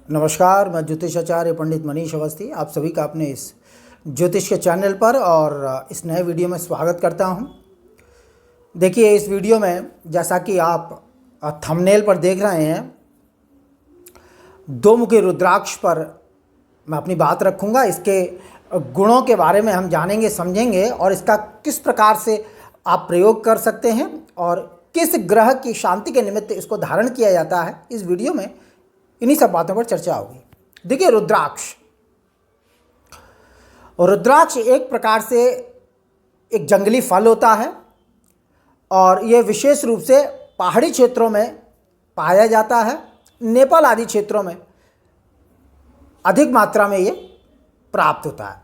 नमस्कार, मैं ज्योतिषाचार्य पंडित मनीष अवस्थी आप सभी का अपने इस ज्योतिष के चैनल पर और इस नए वीडियो में स्वागत करता हूं। देखिए, इस वीडियो में जैसा कि आप थंबनेल पर देख रहे हैं, दो मुखी रुद्राक्ष पर मैं अपनी बात रखूंगा। इसके गुणों के बारे में हम जानेंगे, समझेंगे और इसका किस प्रकार से आप प्रयोग कर सकते हैं और किस ग्रह की शांति के निमित्त इसको धारण किया जाता है। इस वीडियो में इन्हीं सब बातों पर चर्चा होगी। देखिए, रुद्राक्ष एक प्रकार से एक जंगली फल होता है और ये विशेष रूप से पहाड़ी क्षेत्रों में पाया जाता है। नेपाल आदि क्षेत्रों में अधिक मात्रा में ये प्राप्त होता है।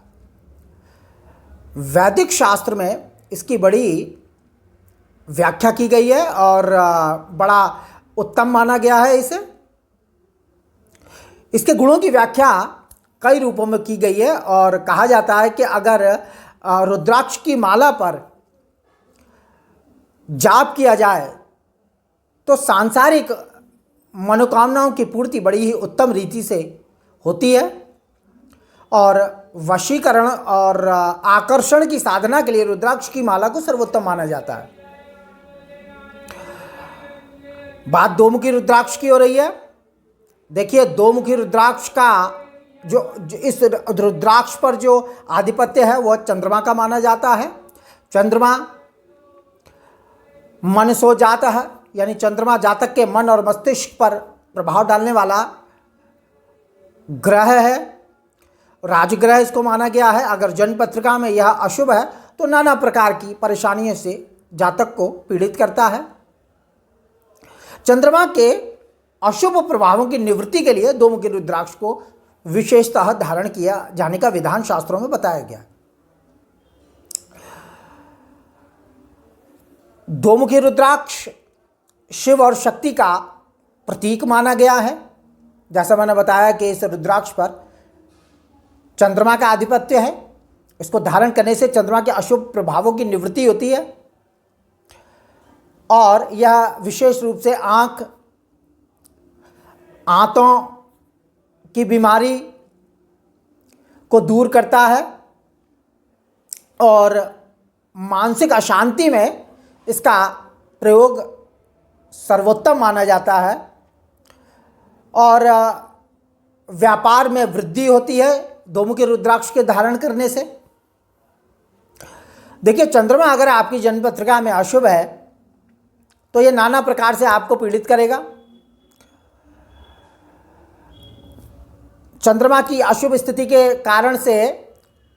वैदिक शास्त्र में इसकी बड़ी व्याख्या की गई है और बड़ा उत्तम माना गया है इसे। इसके गुणों की व्याख्या कई रूपों में की गई है और कहा जाता है कि अगर रुद्राक्ष की माला पर जाप किया जाए तो सांसारिक मनोकामनाओं की पूर्ति बड़ी ही उत्तम रीति से होती है और वशीकरण और आकर्षण की साधना के लिए रुद्राक्ष की माला को सर्वोत्तम माना जाता है। बात दो मुखी रुद्राक्ष की हो रही है। देखिए, दो मुखी रुद्राक्ष का जो इस रुद्राक्ष पर जो आधिपत्य है वह चंद्रमा का माना जाता है। चंद्रमा मनसो जाता है, यानी चंद्रमा जातक के मन और मस्तिष्क पर प्रभाव डालने वाला ग्रह है। राजग्रह इसको माना गया है। अगर जन्म पत्रिका में यह अशुभ है तो नाना प्रकार की परेशानियों से जातक को पीड़ित करता है। चंद्रमा के अशुभ प्रभावों की निवृत्ति के लिए दो मुखी रुद्राक्ष को विशेषतः धारण किया जाने का विधान शास्त्रों में बताया गया है। दो मुखी रुद्राक्ष शिव और शक्ति का प्रतीक माना गया है। जैसा मैंने बताया कि इस रुद्राक्ष पर चंद्रमा का आधिपत्य है। इसको धारण करने से चंद्रमा के अशुभ प्रभावों की निवृत्ति होती है और यह विशेष रूप से आंतों की बीमारी को दूर करता है और मानसिक अशांति में इसका प्रयोग सर्वोत्तम माना जाता है और व्यापार में वृद्धि होती है दो मुखी रुद्राक्ष के धारण करने से। देखिए, चंद्रमा अगर आपकी जन्म पत्रिका में अशुभ है तो यह नाना प्रकार से आपको पीड़ित करेगा। चंद्रमा की अशुभ स्थिति के कारण से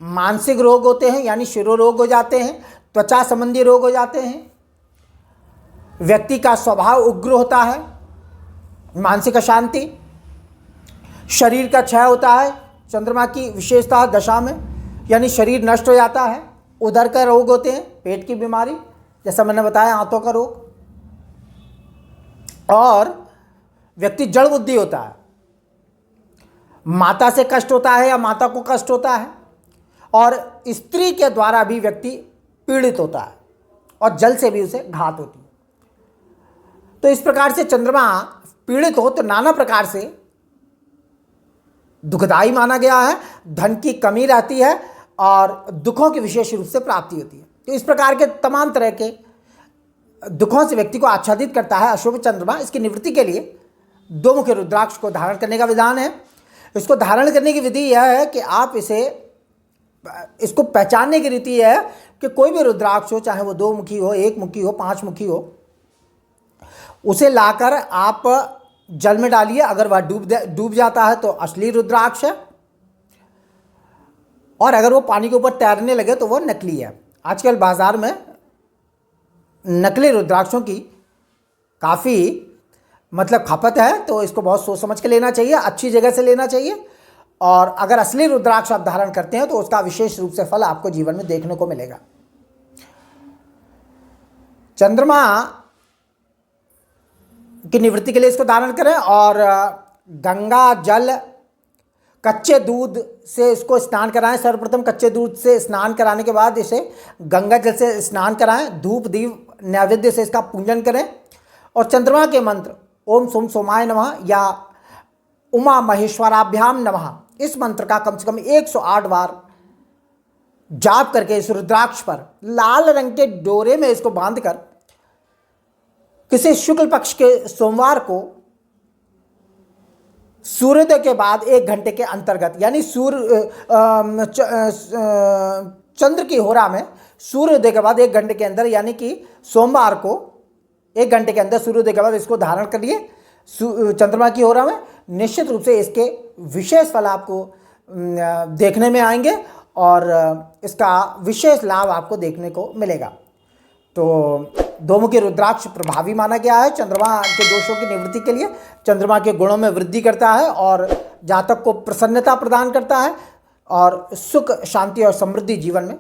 मानसिक रोग होते हैं, यानी शिरोरोग हो जाते हैं, त्वचा संबंधी रोग हो जाते हैं, व्यक्ति का स्वभाव उग्र होता है, मानसिक अशांति, शरीर का क्षय होता है चंद्रमा की विशेषता दशा में, यानी शरीर नष्ट हो जाता है। उदर का रोग होते हैं, पेट की बीमारी, जैसा मैंने बताया, आंतों का रोग, और व्यक्ति जड़ बुद्धि होता है। माता से कष्ट होता है या माता को कष्ट होता है और स्त्री के द्वारा भी व्यक्ति पीड़ित होता है और जल से भी उसे घात होती है। तो इस प्रकार से चंद्रमा पीड़ित हो तो नाना प्रकार से दुखदाई माना गया है। धन की कमी रहती है और दुखों की विशेष रूप से प्राप्ति होती है। तो इस प्रकार के तमाम तरह के दुखों से व्यक्ति को आच्छादित करता है अशुभ चंद्रमा। इसकी निवृत्ति के लिए दो मुखी रुद्राक्ष को धारण करने का विधान है। इसको धारण करने की विधि यह है कि आप इसको पहचानने की रीति यह है कि कोई भी रुद्राक्ष हो, चाहे वो दो मुखी हो, एक मुखी हो, पांच मुखी हो, उसे लाकर आप जल में डालिए। अगर वह डूब जाता है तो असली रुद्राक्ष है और अगर वो पानी के ऊपर तैरने लगे तो वो नकली है। आजकल बाजार में नकली रुद्राक्षों की काफ़ी खपत है, तो इसको बहुत सोच समझ के लेना चाहिए, अच्छी जगह से लेना चाहिए। और अगर असली रुद्राक्ष आप धारण करते हैं तो उसका विशेष रूप से फल आपको जीवन में देखने को मिलेगा। चंद्रमा की निवृत्ति के लिए इसको धारण करें और गंगा जल, कच्चे दूध से इसको स्नान कराएं। सर्वप्रथम कच्चे दूध से स्नान कराने के बाद इसे गंगा जल से स्नान कराएं। धूप दीप नैवेद्य से इसका पूजन करें और चंद्रमा के मंत्र ओम सोम सोमाय नमः या उमा महेश्वराभ्याम नमः, इस मंत्र का कम से कम 108 बार जाप करके इस रुद्राक्ष पर लाल रंग के डोरे में इसको बांधकर किसी शुक्ल पक्ष के सोमवार को सूर्योदय के बाद 1 घंटे के अंतर्गत, यानी चंद्र की होरा में सूर्योदय के बाद 1 घंटे के अंदर, यानी कि सोमवार को 1 घंटे के अंदर सूर्योदय के बाद इसको धारण करिए चंद्रमा की होरा में। निश्चित रूप से इसके विशेष फल आपको देखने में आएंगे और इसका विशेष लाभ आपको देखने को मिलेगा। तो दोमुखी रुद्राक्ष प्रभावी माना गया है चंद्रमा के दोषों की निवृत्ति के लिए, चंद्रमा के गुणों में वृद्धि करता है और जातक को प्रसन्नता प्रदान करता है और सुख शांति और समृद्धि जीवन में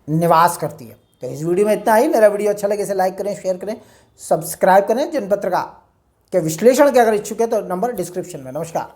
निवास करती है। तो इस वीडियो में इतना ही। मेरा वीडियो अच्छा लगे इसे लाइक करें, शेयर करें, सब्सक्राइब करें। जिन पत्रिका के विश्लेषण के अगर इच्छुक है तो नंबर डिस्क्रिप्शन में। नमस्कार।